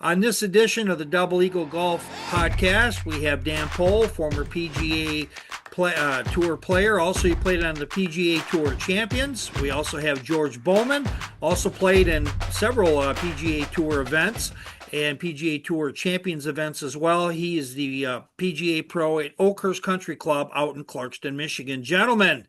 On this edition of the Double Eagle Golf Podcast, we have Dan Pohl, former PGA Tour player. Also, he played on the PGA Tour Champions. We also have George Bowman, also played in several PGA Tour events and PGA Tour Champions events as well. He is the PGA Pro at Akers Country Club out in Clarkston, Michigan. Gentlemen,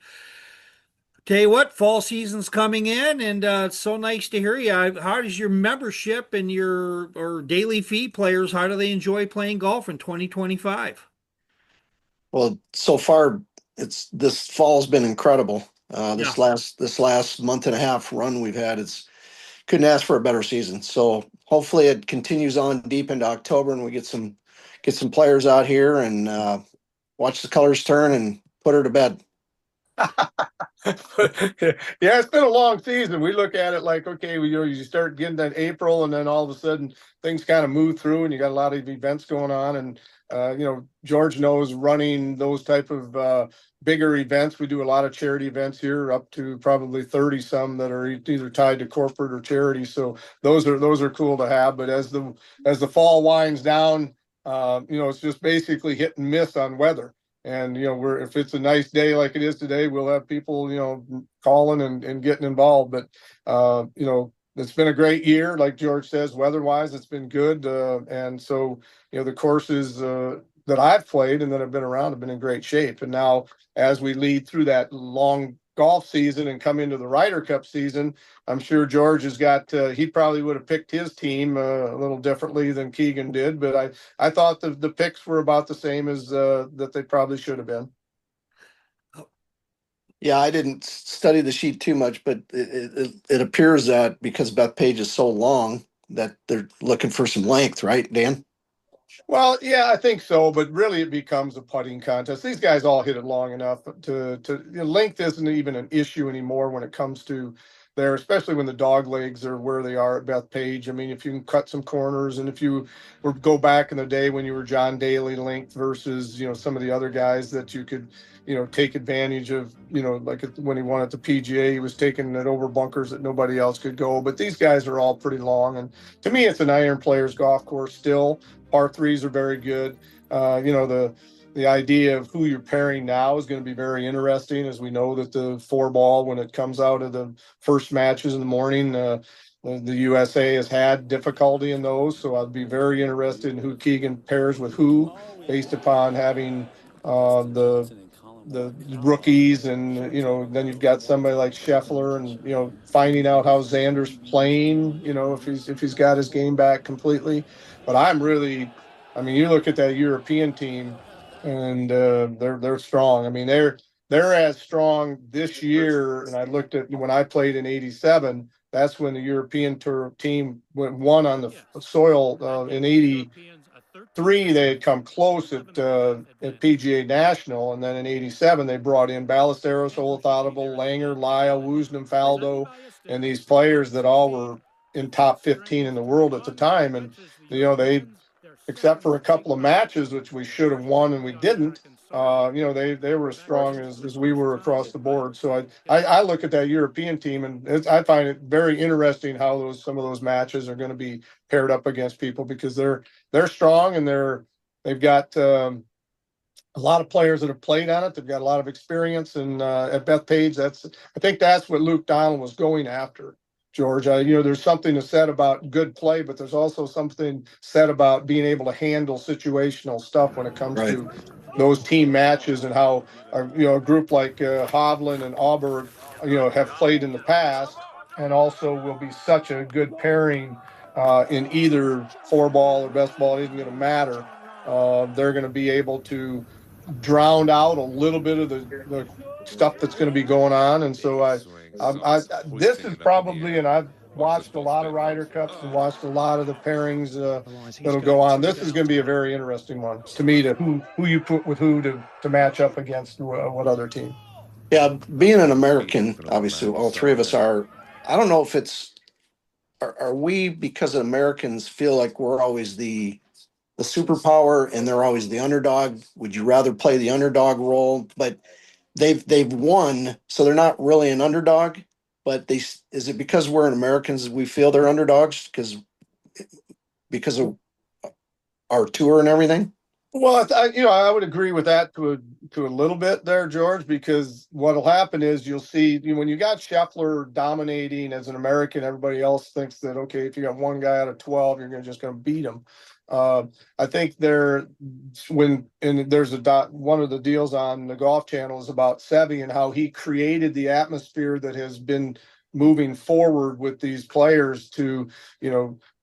tell you what, fall season's coming in, and it's so nice to hear you. How does your membership and your or daily fee players? How do they enjoy playing golf in 2025? Well, so far, it's this fall's been incredible. Yeah. This last month and a half run we've had, it's couldn't ask for a better season. So hopefully it continues on deep into October, and we get some players out here and watch the colors turn and put her to bed. Yeah, it's been a long season. We look at it like, okay, you start getting that April, and then all of a sudden things kind of move through, and you got a lot of events going on. And George knows running those type of bigger events. We do a lot of charity events here, up to probably 30 some that are either tied to corporate or charity. So those are cool to have. But as the fall winds down, it's just basically hit and miss on weather. And if it's a nice day like it is today, we'll have people calling and getting involved. But it's been a great year, like George says, weather-wise. It's been good, and so the courses that I've played and that have been around have been in great shape. And now, as we lead through that long golf season and come into the Ryder Cup season, I'm sure George has got. He probably would have picked his team a little differently than Keegan did, but I thought the picks were about the same as that they probably should have been. Yeah, I didn't study the sheet too much, but it appears that because Bethpage is so long that they're looking for some length, right, Dan? Well, yeah, I think so, but really it becomes a putting contest. These guys all hit it long enough to length isn't even an issue anymore when it comes to there, especially when the dog legs are where they are at Bethpage. I mean, if you can cut some corners, and if you were go back in the day when you were John Daly length versus some of the other guys that you could take advantage of, like when he won at the PGA, he was taking it over bunkers that nobody else could go. But these guys are all pretty long, and to me, it's an iron player's golf course still. Par threes are very good. The idea of who you're pairing now is going to be very interesting, as we know that the four ball, when it comes out of the first matches in the morning, the USA has had difficulty in those. So I'd be very interested in who Keegan pairs with who, based upon having the rookies, and then you've got somebody like Scheffler, and finding out how Xander's playing, if he's got his game back completely. But I mean, you look at that European team, and they're strong. I mean, they're as strong this year. And I looked at when I played in '87. That's when the European tour team won on the soil in '83. They had come close at PGA National, and then in '87 they brought in Ballesteros, Olazabal, Langer, Lyle, Woosnam, Faldo, and these players that all were in top 15 in the world at the time. And they, except for a couple of matches which we should have won and we didn't, they were as strong as we were across the board. So I look at that European team, and I find it very interesting how some of those matches are going to be paired up against people, because they're strong, and they've got a lot of players that have played on it. They've got a lot of experience, and at Bethpage, I think that's what Luke Donald was going after. George, there's something to said about good play, but there's also something said about being able to handle situational stuff when it comes Right. to those team matches, and how a group like Hovland and Auberg, have played in the past, and also will be such a good pairing in either four ball or best ball. It isn't going to matter. They're going to be able to drown out a little bit of the stuff that's going to be going on. And so this is probably, and I've watched a lot of Ryder Cups and watched a lot of the pairings that'll go on. This is going to be a very interesting one to me, to who you put with who to match up against what other team. Yeah, being an American, obviously, all three of us are. I don't know if are we, because Americans feel like we're always the superpower and they're always the underdog. Would you rather play the underdog role? But they've won, so they're not really an underdog. But is it because we're Americans we feel they're underdogs? Because because of our tour and everything? Well, I would agree with that to a little bit there, George, because what'll happen is you'll see when you got Scheffler dominating as an American, everybody else thinks that, okay, if you got one guy out of 12, you're just going to beat him. I think one of the deals on the Golf Channel is about Seve and how he created the atmosphere that has been moving forward with these players to,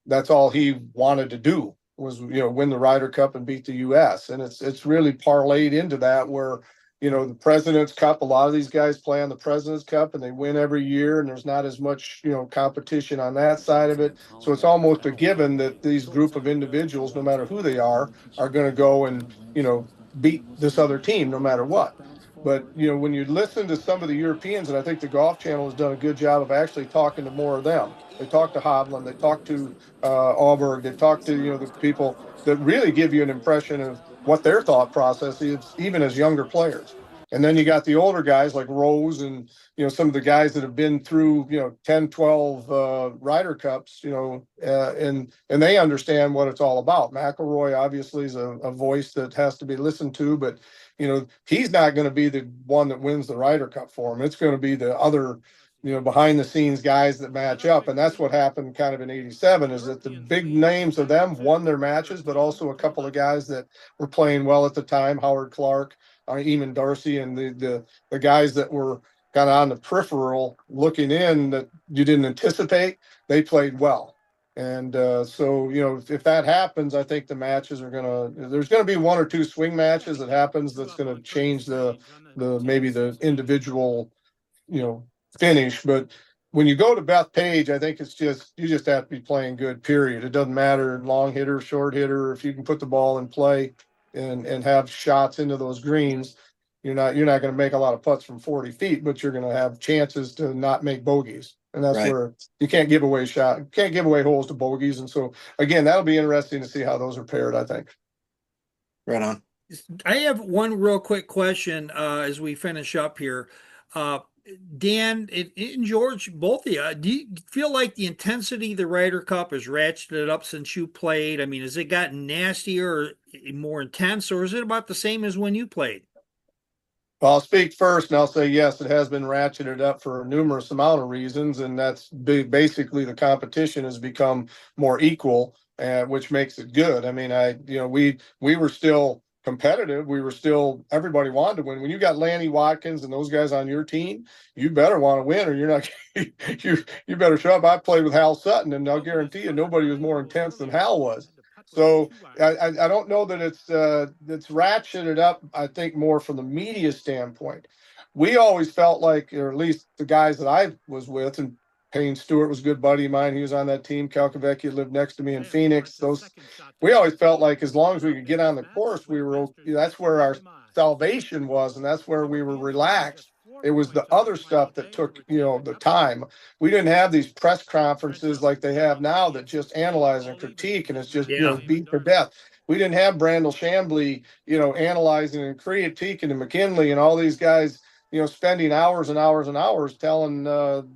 that's all he wanted to do was, win the Ryder Cup and beat the US. And it's really parlayed into that where, the President's Cup, a lot of these guys play on the President's Cup and they win every year and there's not as much, competition on that side of it. So it's almost a given that these group of individuals, no matter who they are going to go and, beat this other team no matter what. But, when you listen to some of the Europeans, and I think the Golf Channel has done a good job of actually talking to more of them. They talk to Hovland, they talk to Auberg, they talk to, the people that really give you an impression of what their thought process is, even as younger players. And then you got the older guys like Rose and, some of the guys that have been through, 10, 12 Ryder Cups, and they understand what it's all about. McIlroy obviously is a voice that has to be listened to, but, he's not going to be the one that wins the Ryder Cup for him. It's going to be the other, behind the scenes guys that match up. And that's what happened kind of in 87 is that the big names of them won their matches, but also a couple of guys that were playing well at the time, Howard Clark, Eamon Darcy, and the guys that were kind of on the peripheral looking in that you didn't anticipate, they played well. And so, if that happens, I think the matches there's going to be one or two swing matches that happens that's going to change maybe the individual, finish. But when you go to Bethpage, I think you just have to be playing good, period. It doesn't matter long hitter, short hitter. If you can put the ball in play and have shots into those greens, you're not going to make a lot of putts from 40 feet, but you're going to have chances to not make bogeys. And that's Right. where you can't give away holes to bogeys. And so again, that'll be interesting to see how those are paired, I think. Right on. I have one real quick question as we finish up here. Dan and George, both of you, do you feel like the intensity of the Ryder Cup has ratcheted up since you played? I mean, has it gotten nastier or more intense, or is it about the same as when you played? Well, I'll speak first, and I'll say yes, it has been ratcheted up for a numerous amount of reasons, and that's basically the competition has become more equal, which makes it good. I mean, we were still competitive. Everybody wanted to win. When you got Lanny Watkins and those guys on your team, you better want to win, or you're not. you better show up. I played with Hal Sutton, and I'll guarantee you, nobody was more intense than Hal was. So I don't know that it's ratcheted up. I think more from the media standpoint. We always felt like, or at least the guys that I was with, and Payne Stewart was a good buddy of mine. He was on that team. Calcavecchia lived next to me in Phoenix. We always felt like as long as we could get on the course, that's where our salvation was, and that's where we were relaxed. It was the other stuff that took, the time. We didn't have these press conferences like they have now that just analyze and critique, and it's just, beat to death. We didn't have Brandel Chambly, analyzing and critiquing and McKinley and all these guys, spending hours and hours and hours telling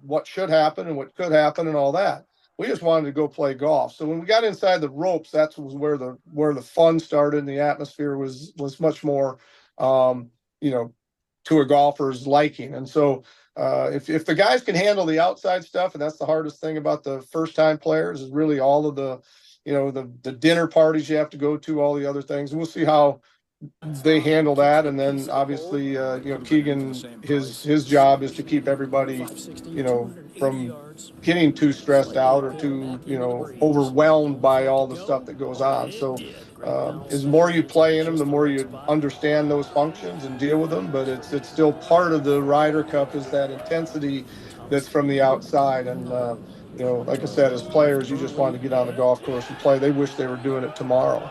what should happen and what could happen and all that. We just wanted to go play golf. So when we got inside the ropes, that was where the fun started, and the atmosphere was much more, to a golfer's liking. And so if the guys can handle the outside stuff, and that's the hardest thing about the first time players, is really all of the the dinner parties you have to go to, all the other things. And we'll see how they handle that. And then obviously Keegan, his job is to keep everybody from getting too stressed out or too overwhelmed by all the stuff that goes on. So as more you play in them, the more you understand those functions and deal with them. But it's still part of the Ryder Cup is that intensity that's from the outside. And like I said, as players, you just want to get on the golf course and play. They wish they were doing it tomorrow.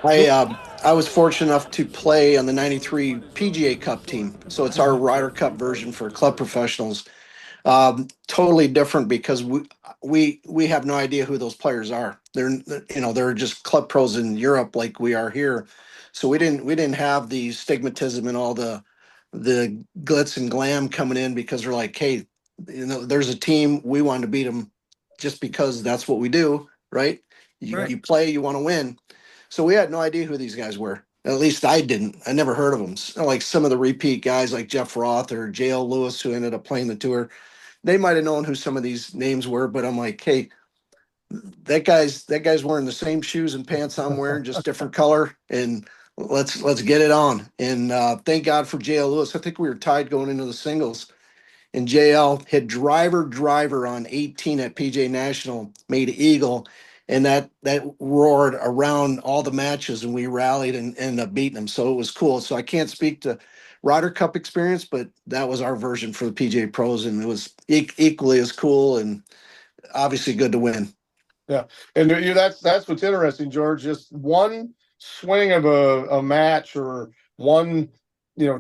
I was fortunate enough to play on the '93 PGA Cup team, so it's our Ryder Cup version for club professionals. Totally different because we have no idea who those players are. They're just club pros in Europe like we are here, so we didn't have the stigmatism and all the glitz and glam coming in because we're like, hey, there's a team, we want to beat them just because that's what we do, right? Right. You play, you want to win. So we had no idea who these guys were. At least I didn't. I never heard of them. Like some of the repeat guys like Jeff Roth or J.L. Lewis, who ended up playing the tour. They might have known who some of these names were, but I'm like, hey, that guy's wearing the same shoes and pants I'm wearing, just different color, and let's get it on. And thank God for JL Lewis. I think we were tied going into the singles, and JL hit driver on 18 at PGA National, made eagle, and that roared around all the matches, and we rallied and ended up beating them. So it was cool. So I can't speak to Ryder Cup experience, but that was our version for the PGA Pros, and it was equally as cool and obviously good to win. Yeah, and that's what's interesting, George. Just one swing of a match or one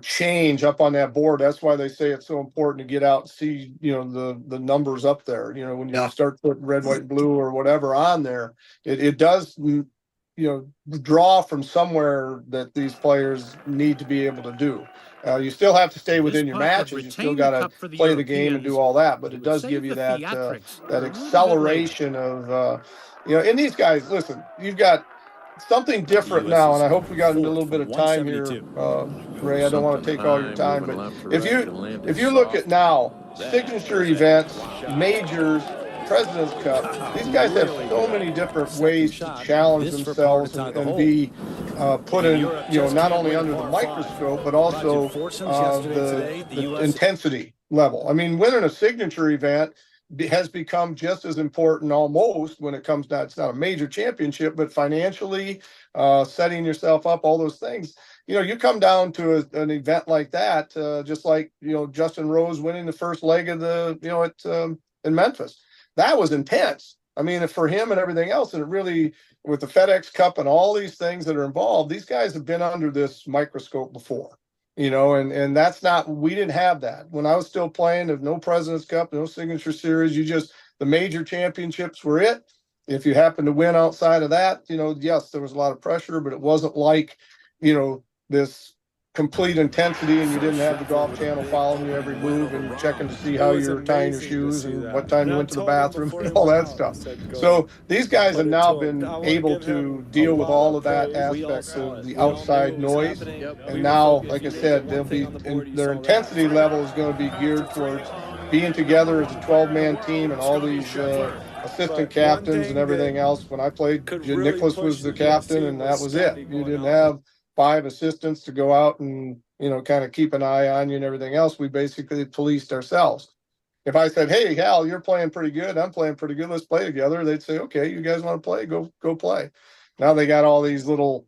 change up on that board. That's why they say it's so important to get out and see the numbers up there. When you start putting red, white, blue, or whatever on there, it does draw from somewhere that these players need to be able to do. You still have to stay within your matches. You still got to play the game and do all that, but it does give you that acceleration of and these guys. Listen, you've got something different now, and I hope we got a little bit of time here, Ray. I don't want to take all your time, but if you look at now signature events, majors, President's Cup, these guys have so many different ways to challenge themselves and be put in, not only under the microscope, but also the intensity level. I mean, winning a signature event has become just as important almost when it comes to, it's not a major championship, but financially, setting yourself up, all those things. You come down to an event like that, just like, Justin Rose winning the first leg of in Memphis. That was intense. I mean, for him and everything else, and it really, with the FedEx Cup and all these things that are involved, these guys have been under this microscope before, and that's not, we didn't have that. When I was still playing, there's no President's Cup, no signature series, the major championships were it. If you happen to win outside of that, yes, there was a lot of pressure, but it wasn't like, this complete intensity, and you didn't have the Golf Channel following you every move and checking to see how you're tying your shoes and what time you went to the bathroom and all that stuff. So these guys have now been able to deal with all of that aspects of the outside noise, and now, like I said, their intensity level is going to be geared towards being together as a 12-man team and all these assistant captains and everything else. When I played, Nicholas was the captain, and that was it. You didn't have 5 assistants to go out and, kind of keep an eye on you and everything else. We basically policed ourselves. If I said, hey, Hal, you're playing pretty good, I'm playing pretty good, let's play together, they'd say, okay, you guys want to play? Go play. Now they got all these little,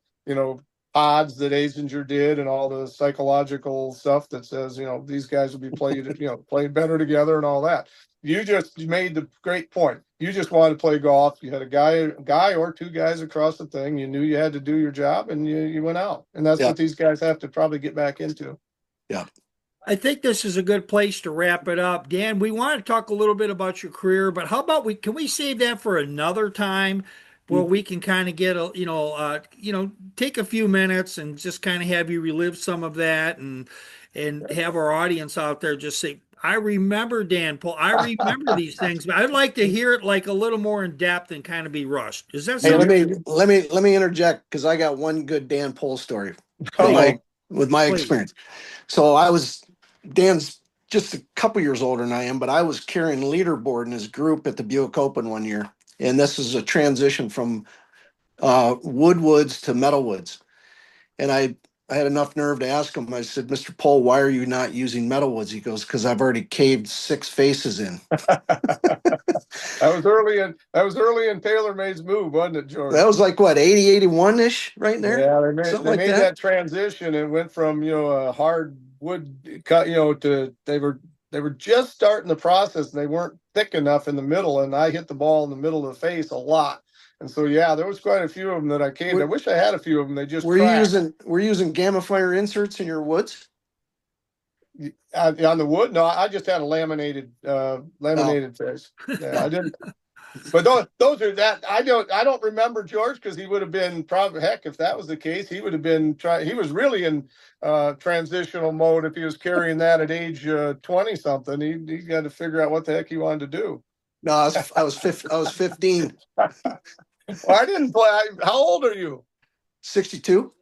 pods that Asinger did and all the psychological stuff that says, these guys will be playing better together and all that. You just made the great point. You just wanted to play golf. You had a guy or 2 guys across the thing. You knew you had to do your job, and you went out. And that's what these guys have to probably get back into. Yeah. I think this is a good place to wrap it up. Dan, we want to talk a little bit about your career, but how about can we save that for another time where we can kind of get take a few minutes and just kind of have you relive some of that and have our audience out there just say, I remember Dan Pohl. I remember these things, but I'd like to hear it like a little more in depth and kind of be rushed. Is that something? Hey, let me interject, because I got one good Dan Pohl story with my experience. So Dan's just a couple years older than I am, but I was carrying leaderboard in his group at the Buick Open one year, and this is a transition from Woodwoods to Metalwoods, and I had enough nerve to ask him. I said, Mr. Pohl, why are you not using Metalwoods? He goes, because I've already caved 6 faces in. That was early in TaylorMade's move, wasn't it, George? That was like what, 80, 81-ish right there? Yeah, they made that transition and went from, a hard wood cut, to they were just starting the process, and they weren't thick enough in the middle, and I hit the ball in the middle of the face a lot. And so, there was quite a few of them that I caved. I wish I had a few of them. They just were you using Gamma Fire inserts in your woods? On the wood? No, I just had a laminated face. Yeah, I didn't. But those are that I don't remember George, because he would have been probably, heck, if that was the case, he would have been he was really in transitional mode if he was carrying that at age 20 something. He got to figure out what the heck he wanted to do. No, I was 15. Well, I didn't play. How old are you? 62.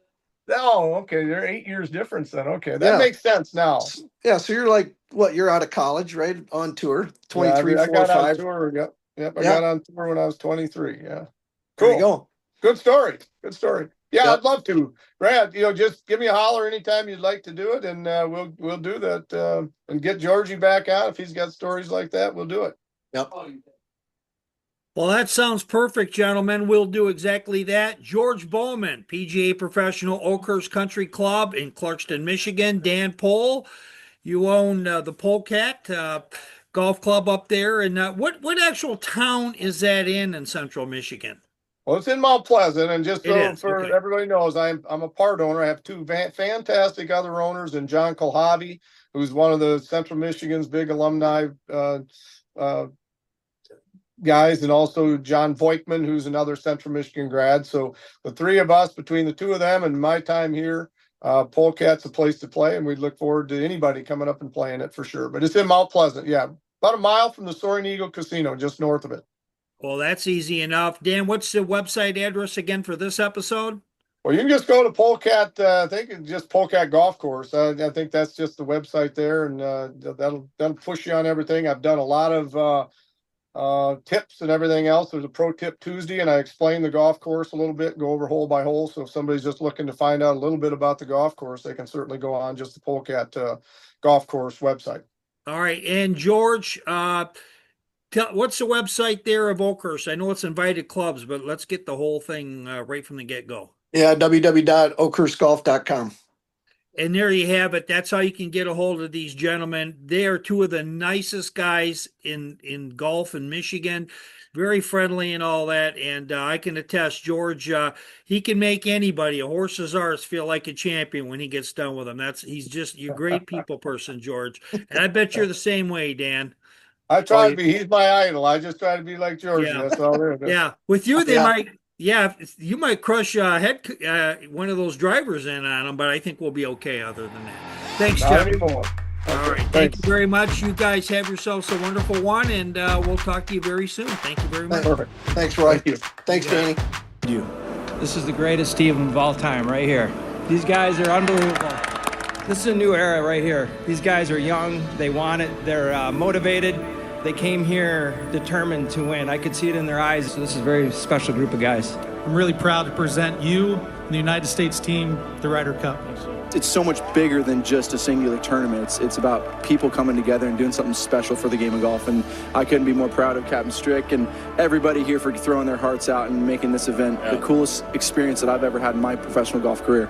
Oh, okay. They're 8 years difference then. Okay, that Yeah. makes sense now. Yeah. So you're like, what? You're out of college, right? On tour, Yeah, 23, I 4, got on 5. tour. Yep. I Yeah. got on tour when I was 23. Yeah. There you Cool. go. Good story. Good story. Yeah, Yep. I'd love to. Brad, just give me a holler anytime you'd like to do it, and we'll do that and get Georgie back out. If he's got stories like that, we'll do it. Yep. Well, that sounds perfect, gentlemen. We'll do exactly that. George Bowman, PGA professional, Oakhurst Country Club in Clarkston, Michigan. Dan Pohl, you own the Polecat Golf Club up there. And what actual town is that in Central Michigan? Well, it's in Mount Pleasant, and just It so is, for okay. everybody knows, I'm a part owner. I have two fantastic other owners, and John Kolhavi, who's one of the Central Michigan's big alumni guys, and also John Voigtman, who's another Central Michigan grad. So the three of us, between the two of them and my time here, Polecat's a place to play, and we look forward to anybody coming up and playing it for sure. But it's in Mount Pleasant, yeah, about a mile from the Soaring Eagle Casino, just north of it. Well, that's easy enough. Dan, what's the website address again for this episode? Well, you can just go to Polecat. I think it's just Polecat Golf Course. I think that's just the website there, and that'll push you on everything. I've done a lot of tips and everything else. There's a Pro Tip Tuesday, and I explain the golf course a little bit, go over hole by hole. So if somebody's just looking to find out a little bit about the golf course, they can certainly go on just the Polecat Golf Course website. All right, and George, what's the website there of Oakhurst? I know it's invited clubs, but let's get the whole thing right from the get-go. Yeah. www.oakhurstgolf.com. And there you have it. That's how you can get a hold of these gentlemen. They are two of the nicest guys in golf in Michigan. Very friendly and all that. And I can attest, George, he can make anybody, a horse's arse, feel like a champion when he gets done with them. You're a great people person, George. And I bet you're the same way, Dan. I try to be. He's my idol. I just try to be like Georgie. Yeah. That's all there is. Yeah. With you, they Yeah. might. Yeah, you might crush one of those drivers in on them, but I think we'll be okay other than that. Thanks, Not Jeff. anymore. All right. Thank Thanks. you very much. You guys have yourselves a wonderful one, and we'll talk to you very soon. Thank you very much. Perfect. Thanks, Roy. Thank you. Thanks, Danny. This is the greatest team of all time right here. These guys are unbelievable. This is a new era right here. These guys are young. They want it. They're motivated. They came here determined to win. I could see it in their eyes. So this is a very special group of guys. I'm really proud to present you and the United States team the Ryder Cup. It's so much bigger than just a singular tournament. It's about people coming together and doing something special for the game of golf. And I couldn't be more proud of Captain Strick and everybody here for throwing their hearts out and making this event the coolest experience that I've ever had in my professional golf career.